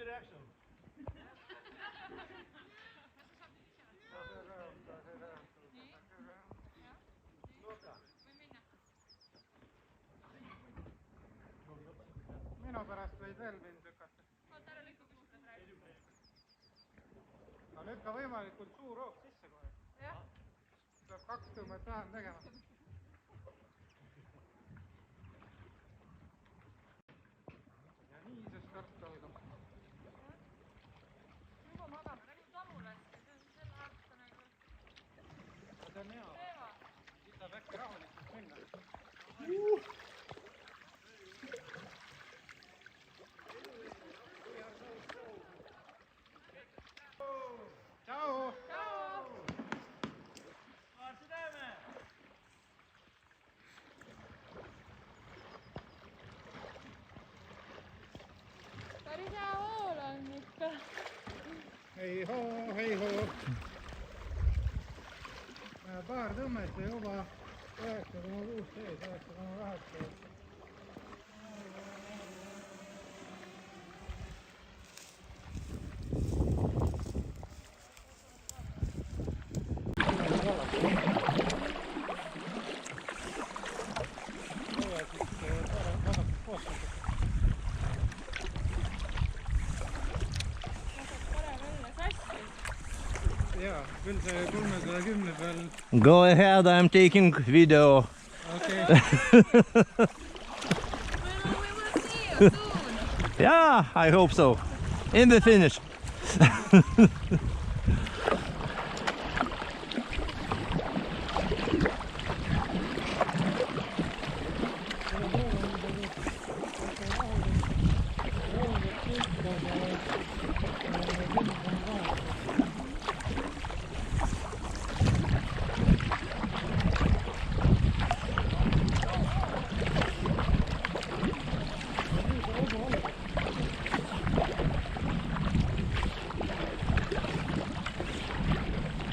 direction. Minu pärast võid veel mind lükata. No lükka võimalikult suur hoog sisse kohe. Peab 2 tõmmet vähem tegema. Ja nii see start algab. Juba magame nagu tamulasti, see on selle aasta nagu... See on hea. Siis saab äkki rahulikult minna. Ciao! Ciao! Varsti teeme! Päris hea hool on ikka. Hei hoo, hei hoo. Paar tõmmet ja juba 9,6 sees, 9,8 sees. Jaa, küll see 310 peal. Go ahead, I'm taking video. Okei. We will see you soon. Yeah, I hope so. In the finish.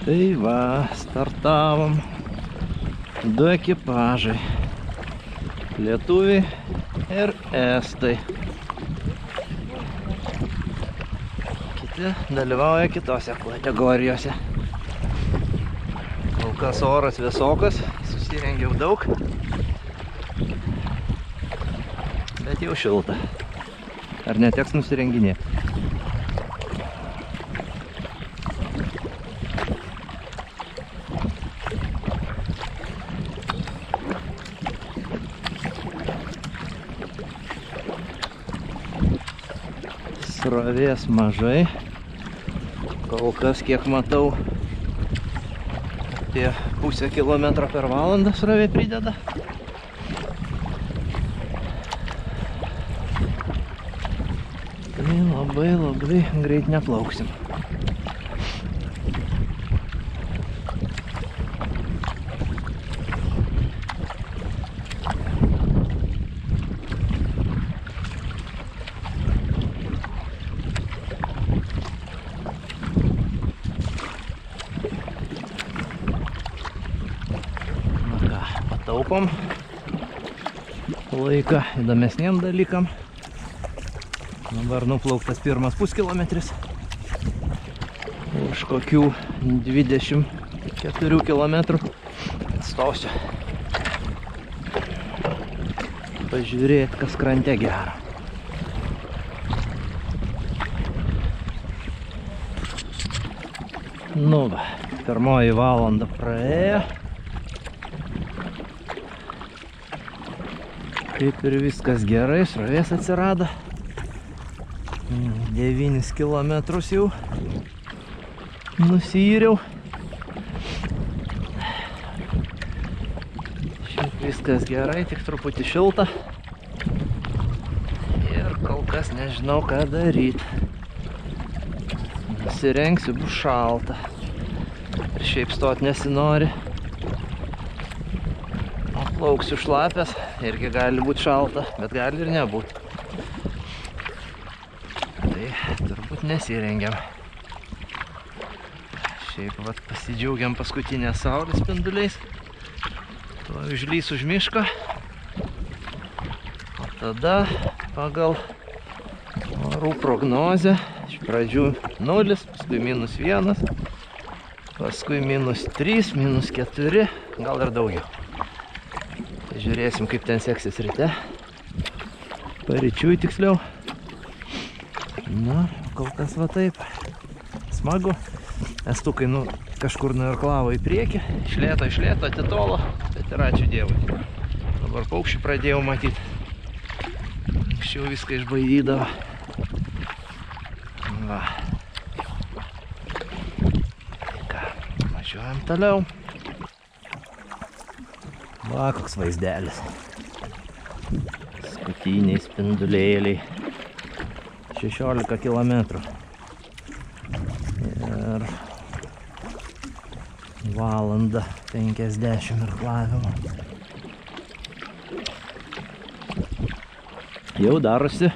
Tai va, startavom. 2 ekipažai. Lietuviai ir estai. Kiti dalyvauja kitose kategorijose. Kol kas oras vėsokas, susirengiau daug. Bet jau šilta. Ar neteks nusirenginėti? Srovės mažai. Kol kas, kiek matau, apie pusę kilometro per valandą srovė prideda. Tai labai greit neplauksim. Taupom laiką įdomesniem dalykam. Dabar nuplauktas pirmas puskilometris. Už kokių 24 kilometrų stosiu. Pažiūrėti, kas krante gero. Nu va, pirmoji valanda praėjo. Kaip ir viskas gerai, srovės atsirado. 9 kilometrus jau nusiyriau. Šiaip viskas gerai, tik truputį šilta. Ir kol kas nežinau, ką daryti. Nusirengsiu, bus šalta. Ir šiaip stot nesinori. Plauksiu šlapės, irgi gali būti šalta, bet gali ir nebūti. Tai turbūt nesirengiam. Šiaip vat pasidžiaugiam paskutinės saulės spinduliais. Tuo užlys už miško. O tada pagal Orų prognozė. Iš pradžių 0, paskui -1, paskui -3, -4, gal ir daugiau. Tai žiūrėsim, kaip ten seksis ryte. Paryčiui tiksliau. Na, kol kas va taip. Smagu. Estukai kažkur nuirklavo į priekį. Iš lėto atitolo. Bet ir ačiū Dievui. Dabar paukščių pradėjau matyti. Anksčiau viską išbaidydavo. Va. Tai ką, važiuojam toliau. Va, koks vaizdelis. Skutiniai spindulėliai. 16 kilometrų. Ir valandą 50 irklavimo. Jau darosi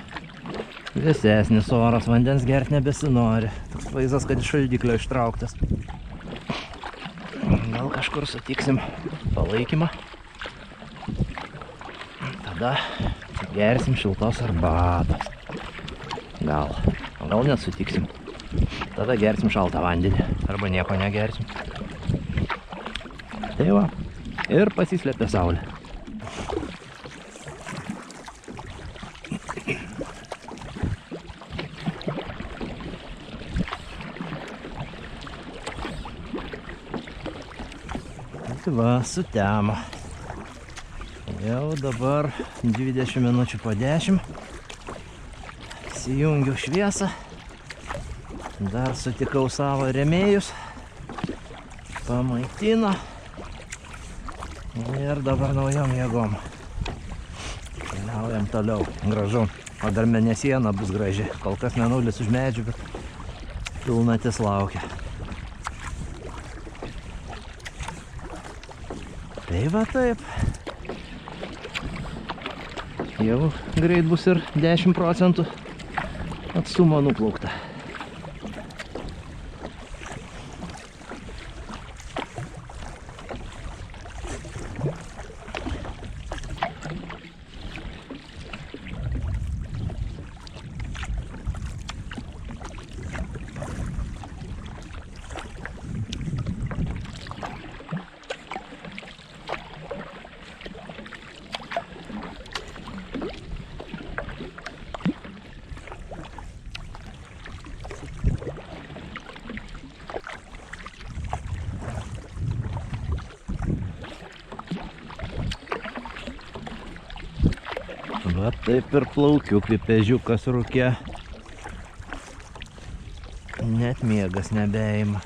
vėsesnis oras, vandens gert nebesinori. Toks vaizdas, kad iš šaldiklio ištrauktas. Gal kažkur sutiksim palaikymą. Tada gersim šiltos arbatos. Gal nesutiksim. Tada gersim šaltą vandenį. Arba nieko negersim. Tai va. Ir pasislėpė saulė. Tai va, sutemo. Jau dabar 20 minučių po 10. Įsijungiau šviesą. Dar sutikau savo rėmėjus. Pamaitino. Ir dabar naujom jėgom. Keliaujam toliau. Gražu. O dar mėnesiena bus graži. Kol kas mėnulis už medžių, bet pilnatis laukia. Tai va taip. Jau greit bus ir 10 procentų atstumo nuplaukta. Va taip ir plaukiu kaip ežiukas rūke. Net miegas nebeima.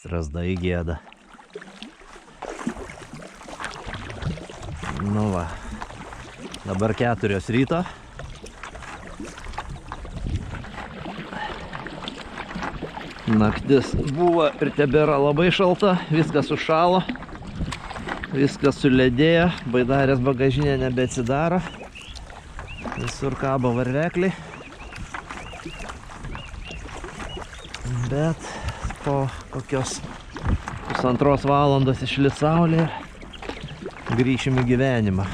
Strazdai gėda. Nu va. Dabar 4 ryto. Naktis buvo ir tebėra labai šalta. Viskas sušalo. Viskas suledėjo. Baidarės bagažinė nebeatsidaro. Visur kabo varvekliai. Bet po kokios 1,5 valandos išlis saulė ir grįšim į gyvenimą.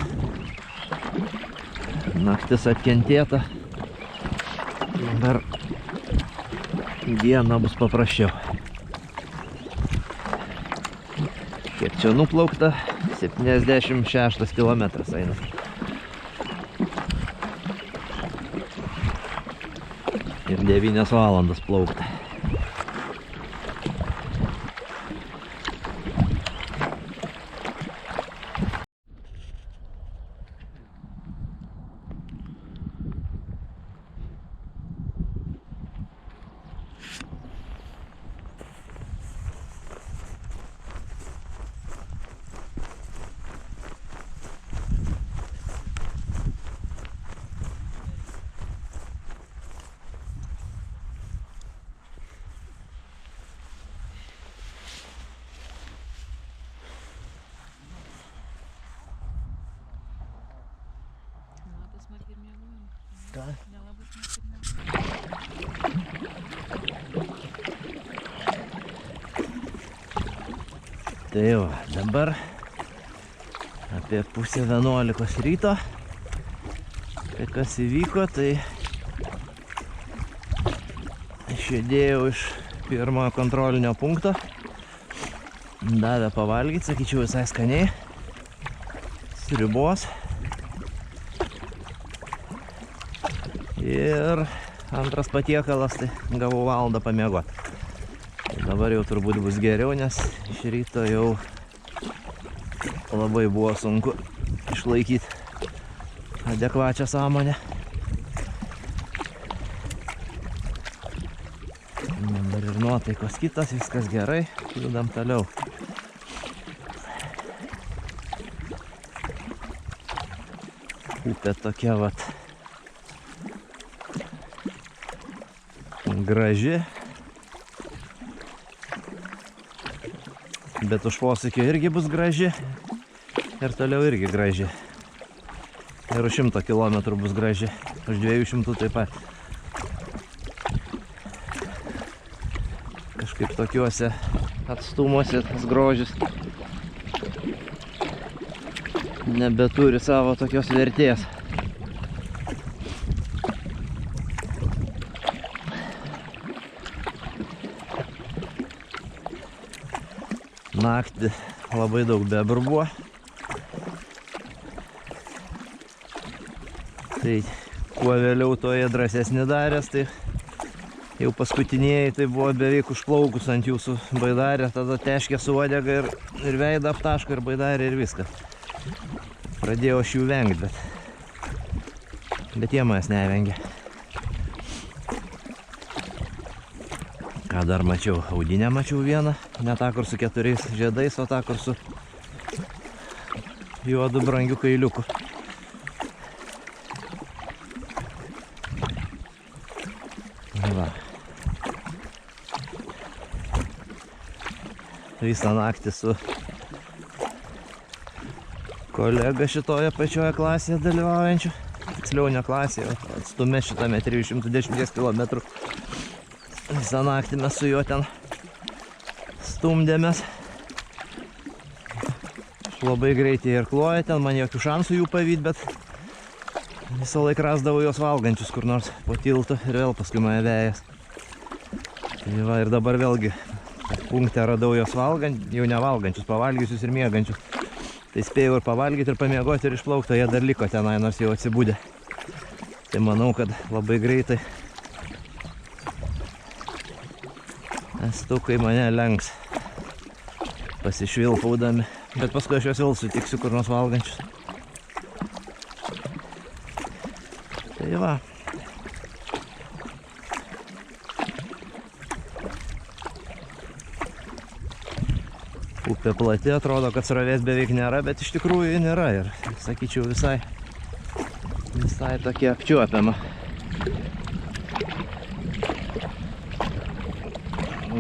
Naktis atkentėta. Dar diena bus paprasčiau. Kiek čia nuplaukta? 76 kilometras eina. Ir 9 valandas plaukta. ką. Nelabai smagu. Tai jau, dabar apie pusę 11 ryto. Tai kas įvyko, tai išjudėjau iš pirmojo kontrolinio punkto. Davė pavalgyti, sakyčiau, visai skaniai. Sriubos. Ir antras patiekalas, tai gavau valandą pamiegoti. Tai dabar jau turbūt bus geriau, nes iš ryto jau labai buvo sunku išlaikyti adekvačią sąmonę. Dabar ir nuotaikos kitas, viskas gerai, judam toliau. Upė tokia vat graži, bet už posūkio irgi bus graži ir toliau irgi graži. Ir už 100 kilometrų bus graži, už 200 taip pat. Kažkaip tokiuose atstumuose tas grožis nebeturi savo tokios vertės. Naktį labai daug bebrų buvo. Tai kuo vėliau toje drąsesnį daręs, tai jau paskutiniai tai buvo beveik užplaukus ant jūsų baidarė, tada teškė su uodega ir veidą aptaško ir baidarė ir viskas. Pradėjau aš jų vengti, bet jie manęs nevengė. Ką dar mačiau? Audinę mačiau vieną, ne tą kur su 4 žiedais, o tą kur su juodu brangiu kailiuku. Va. Visą naktį su kolega šitoje pačioje klasėje dalyvaujančiu. Tiksliau ne klasėje, atstume šitame 310 km. Visą naktį mes su juo ten stumdėmės. Labai greitai ir kloja ten, man jokių šansų jų pavyt, bet visą laiką rasdavau juos valgančius kur nors po tiltu ir vėl paskui mane vėjas. Tai va, ir dabar vėlgi punkte radau juos jau nevalgančius, pavalgysius ir miegančius. Tai spėjau ir pavalgyti, ir pamiegoti, ir išplaukti, jie dar liko tenai, nors jau atsibūdė. Tai manau, kad labai greitai estukai mane lenks pasišvilpaudami, bet paskui aš juos vėl sutiksiu kur nors valgančius. Tai va. Upė plati, atrodo, kad srovės beveik nėra, bet iš tikrųjų nėra ir, sakyčiau, visai tokia apčiuopiama.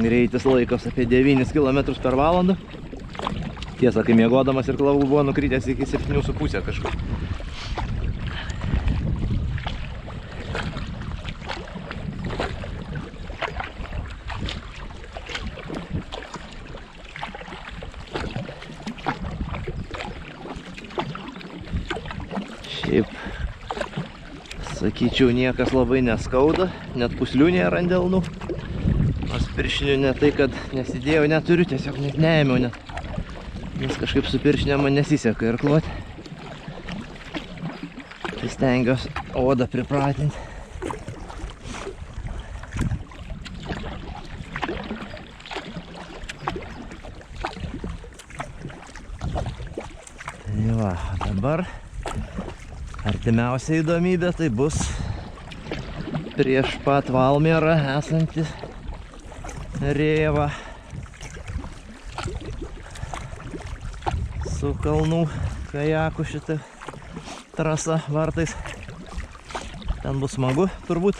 Greitis laikos apie 9 km per valandą. Tiesa, kai miegodamas ir klavų buvo nukritęs iki 7,5 kažkur. Šiaip, sakyčiau, niekas labai neskauda, net pūslių nėra ant delnų. Nors pirštinių ne tai, kad nesidėjau, neturiu, tiesiog net neėmiau, nes kažkaip su pirštinėm man nesiseka irkluoti. Tai stengiuosi odą pripratinti. Tai va, dabar artimiausia įdomybė tai bus prieš pat Valmierą esanti rėva su kalnų kajakų šitą trasą vartais. Ten bus smagu turbūt.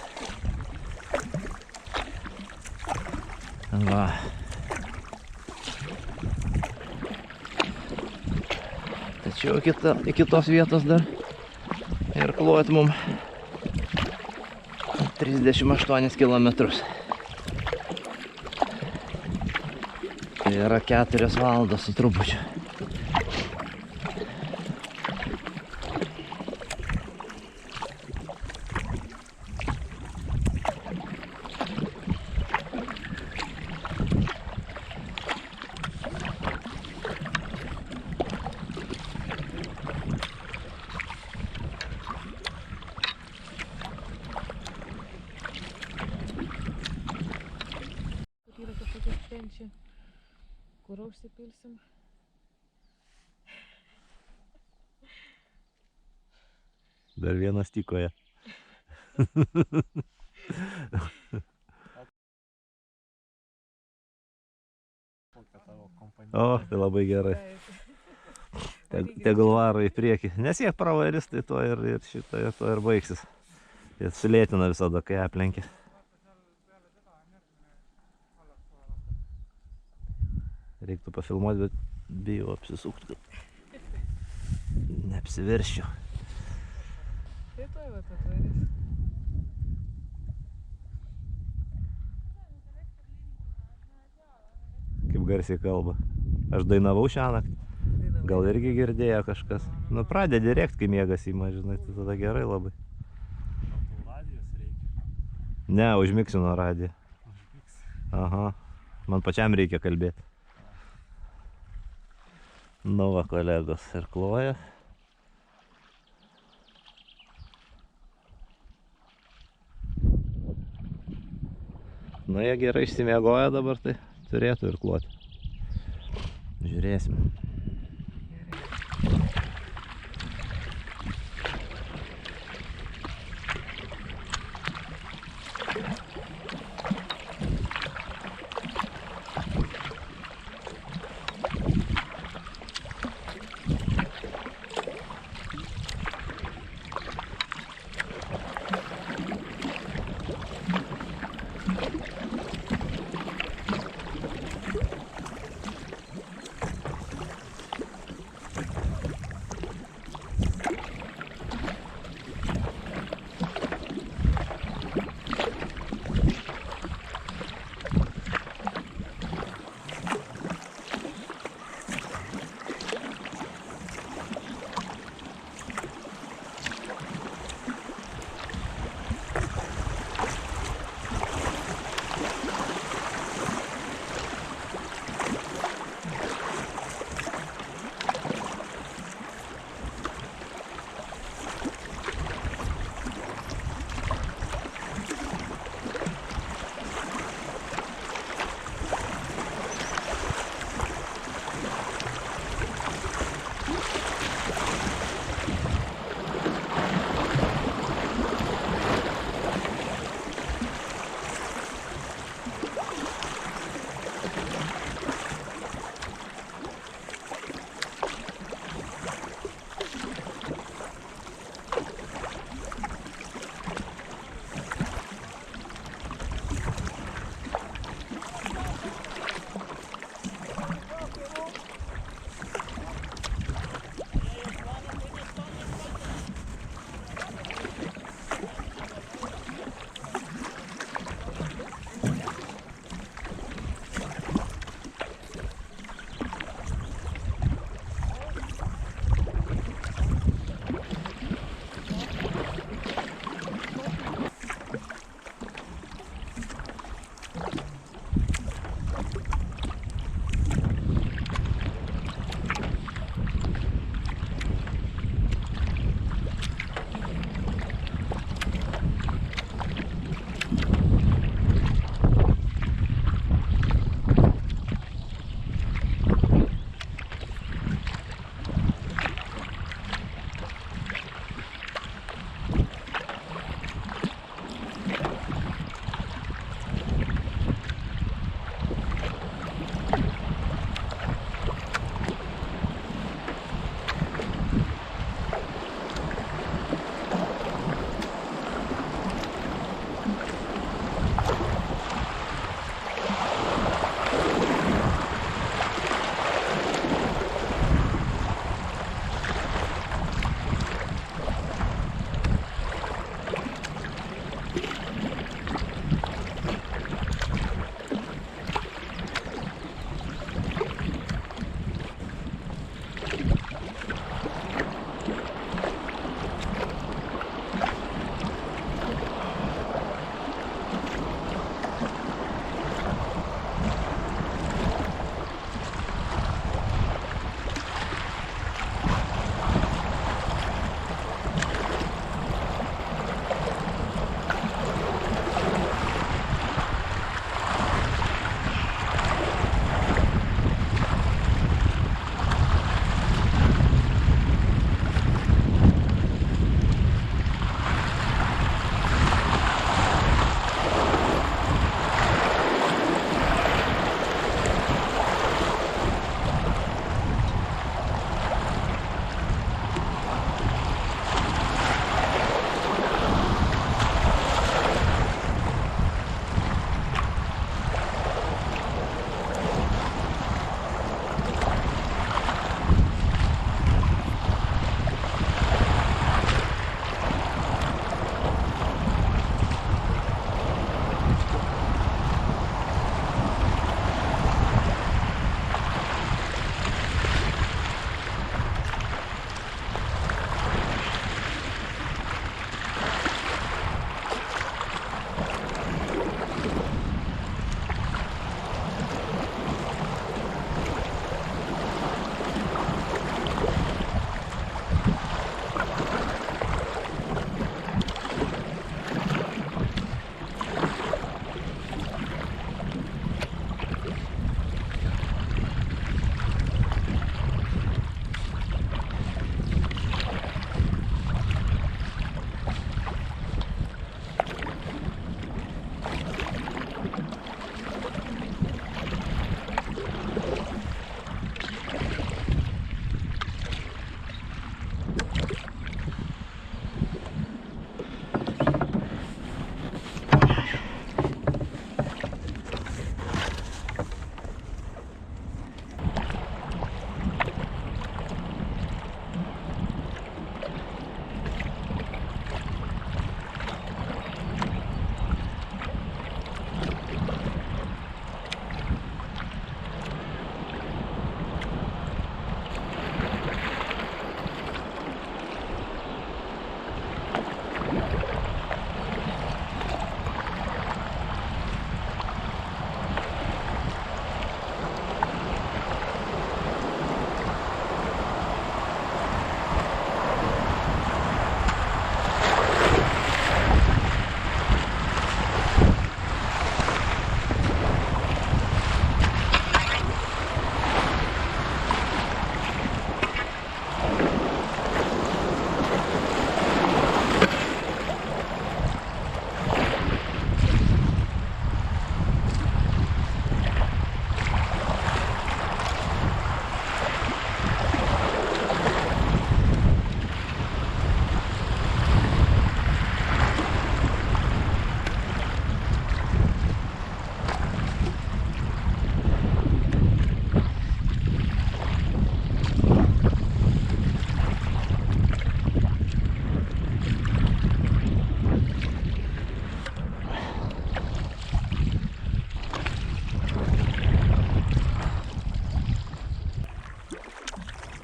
Va. Tačiau iki tos vietos dar ir klot mum 38 kilometrus. Tai yra 4 valandos su trupučiu. Yra kažkokia švenčia, kur užsipilsim. Dar vienas tykoja. O, tai labai gerai. Tegul varo į priekį. Nes jie pravaris, tai to ir šito ir to ir baigsis. Jis sulėtina visada, kai aplenkia. Reiktų pafilmuoti, bet bijau apsisukti, kad neapsiverščiau. Tai tuoj va patvarys. Kaip garsiai kalba. Aš dainavau šiąnakt. Gal irgi girdėjo kažkas. Nu, pradedi rėkt, kai miegas ima, žinai, tai tada gerai labai. Ne, užmigsiu nuo radijo. Aha, man pačiam reikia kalbėti. Nu va, kolegos, ir kloja. Nu, jie gerai išsimiegoja dabar, tai turėtų ir kloti. Žiūrėsim.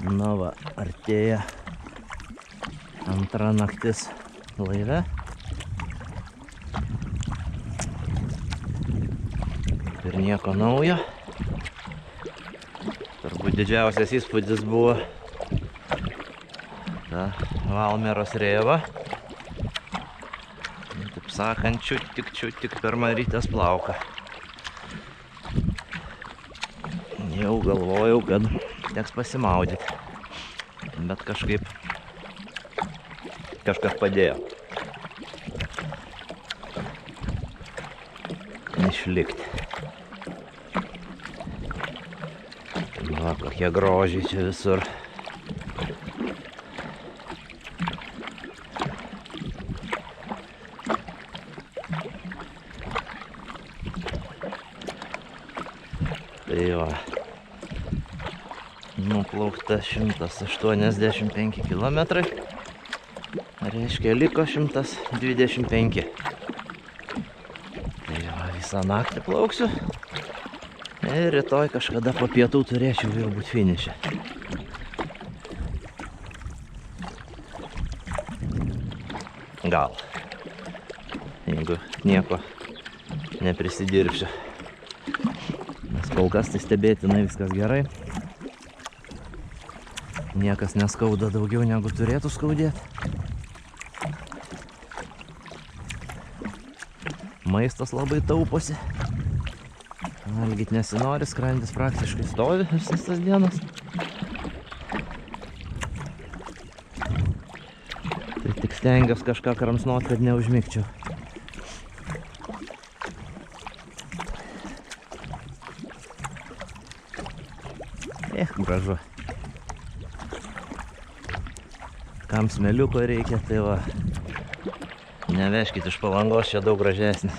Na va, artėja antra naktis laive. Ir nieko naujo. Turbūt didžiausias įspūdis buvo ta Valmieros rėva. Taip sakant, čiut per Marytės plauką. Jau galvojau, kad teks pasimaudyti. Bet kažkas padėjo išlikti. Va, kokie grožiai čia visur. Tai va, nuplaukta 185 kilometrai, reiškia liko 125. Tai va, visą naktį plauksiu ir rytoj kažkada po pietų turėčiau jau būti finiše. Gal, jeigu nieko neprisidirbsiu. Nes kol kas tai stebėtinai viskas gerai. Niekas neskauda daugiau negu turėtų skaudėti. Maistas labai tauposi. Valgyt nesinori, skrandis praktiškai stovi visas tas dienas. Tai tik stengiuosi kažką kramsnot, kad neužmigčiau. Gražu. Kam smėliuko reikia, tai va, neveškit iš Palangos, čia daug gražesnis.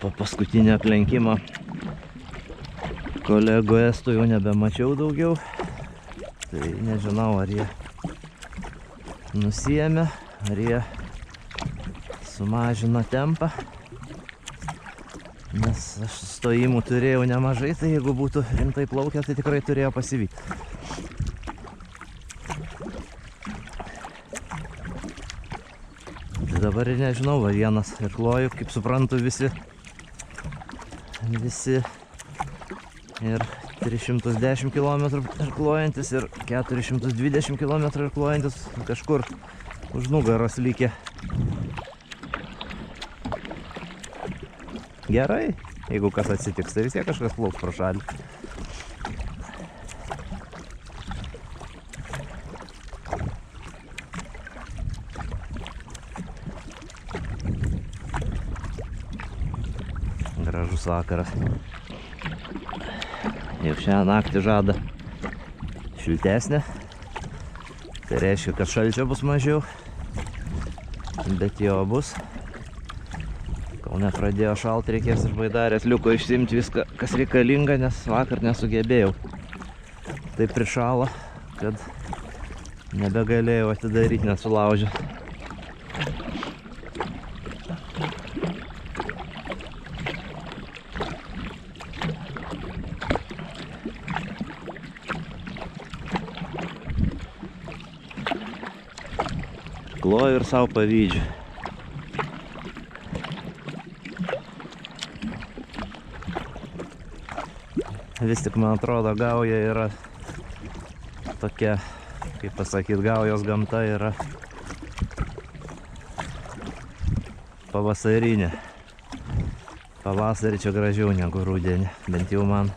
Po paskutinio aplenkimo kolegų estų jau nebemačiau daugiau. Tai nežinau, ar jie nusiėmė, ar jie sumažino tempą. Nes aš stojimų turėjau nemažai, tai jeigu būtų rimtai plaukę, tai tikrai turėjo pasivyti. Tai dabar ir nežinau, va vienas irkluoju, kaip suprantu, visi ir 310 km irkluojantis ir 420 km irkluojantis kažkur už nugaros likę. Gerai, jeigu kas atsitiks, tai vis tiek kažkas plauks pro šalį. Gražus vakaras. Jau šią naktį žada šiltesnė. Tai reiškia, kad šalčio bus mažiau. Bet jo bus. Kol nepradėjo šalt, reikės iš baidarės liuko išsimti viską, kas reikalinga, nes vakar nesugebėjau. Tai prišalo, kad nebegalėjau atidaryti, nesulaužę. Kloju ir savo pavydžiu. Vis tik, man atrodo, gauja yra tokia, kaip pasakyt, gaujos gamta yra pavasarinė. Pavasarį čia gražiau negu rudenį, bent jau man.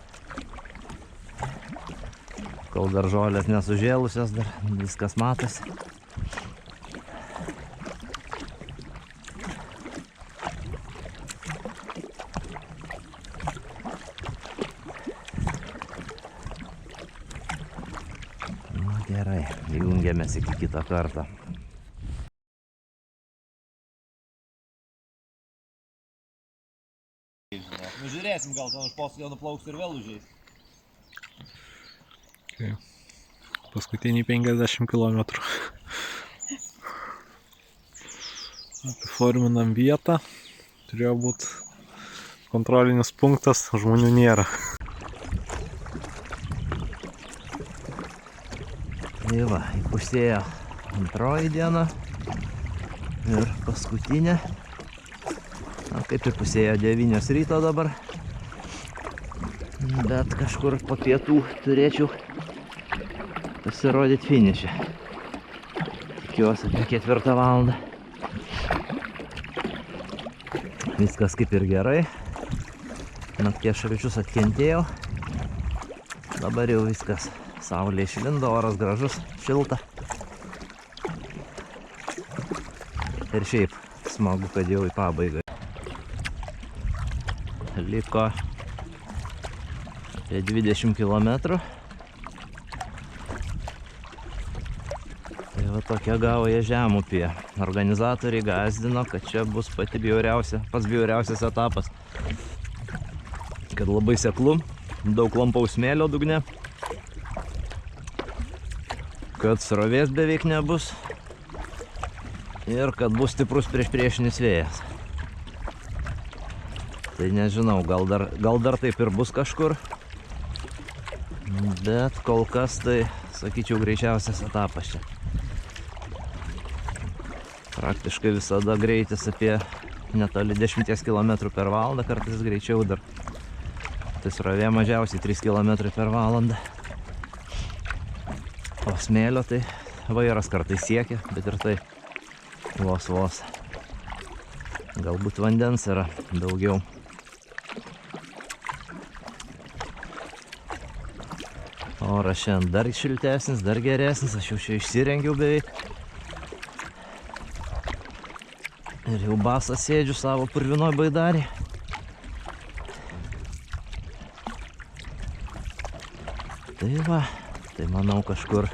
Kol dar žolės nesužėlusios, dar viskas matosi. jungiamės iki kitą kartą. Nu žiūrėsim, gal ten už posūkio nuplauks ir vėl užeis. Paskutiniai 50 km. Apiforminam vietą. Turėjo būti kontrolinis punktas, žmonių nėra. Tai va, įpusėjo antroji diena ir paskutinė. Na, kaip įpusėjo 9 ryto dabar. Bet kažkur po pietų turėčiau pasirodyti finiše. Tikiuosi apie 4 valandą. Viskas kaip ir gerai. Nakties šalčius atkentėjau. Dabar jau viskas. Saulė išlindo, oras gražus, šilta. Ir šiaip smagu, kad jau į pabaigą. Liko apie 20 km. Tai va tokia gauja žemupė. Organizatoriai gąsdino, kad čia bus pats bjauriausias etapas. Kad labai seklu, daug klampaus smėlio dugne. Kad srovės beveik nebus. Ir kad bus stiprus priešpriešinis vėjas. Tai nežinau, gal dar taip ir bus kažkur. Bet kol kas tai, sakyčiau, greičiausias etapas čia. Praktiškai visada greitis apie netoli 10 km per valandą, kartais greičiau dar. Tai srovė mažiausiai 3 km per valandą. O smėlio tai vairas kartais siekia, bet ir tai vos. Galbūt vandens yra daugiau. Oras šiandien dar šiltesnis, dar geresnis, aš jau čia išsirengiau beveik. Ir jau basas sėdžiu savo purvinoj baidarį. Tai va, tai manau kažkur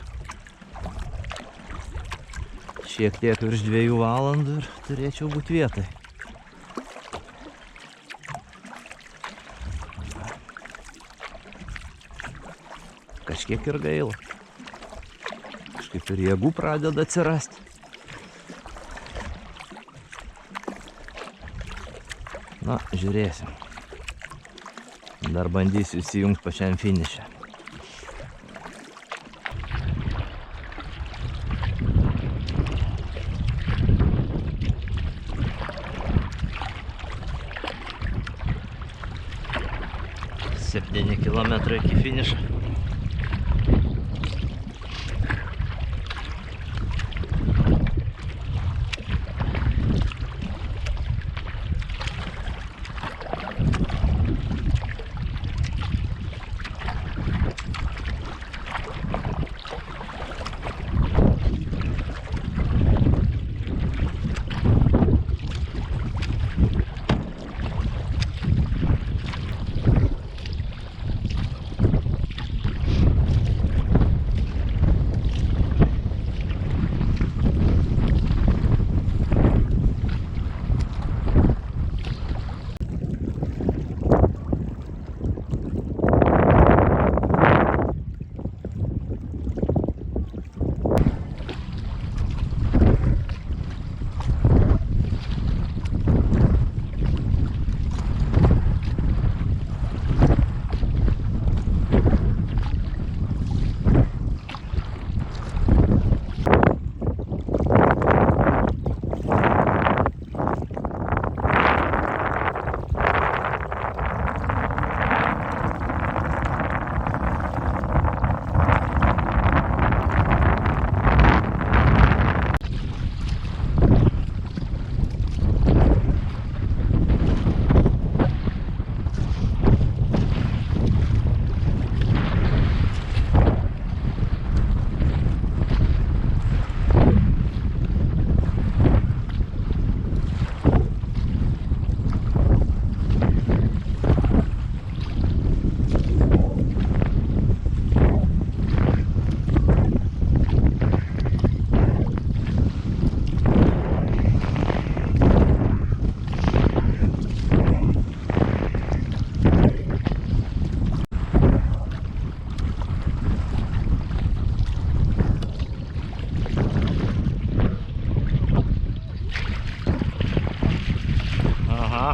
šiek tiek virš 2 valandų ir turėčiau būti vietai. Kažkiek ir gaila. Kažkaip ir jėgų pradeda atsirasti. Na, žiūrėsim. Dar bandysiu įsijungti pačiam finiše. Septyni kilometrai iki finišo.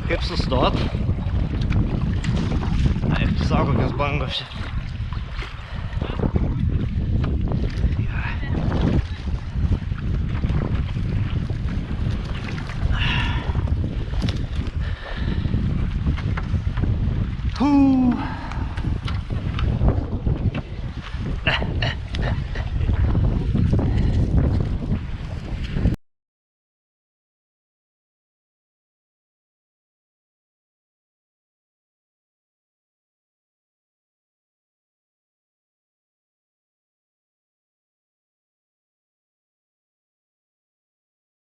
Kaip sustot? Ai, sako, kokios bangos čia. Huu.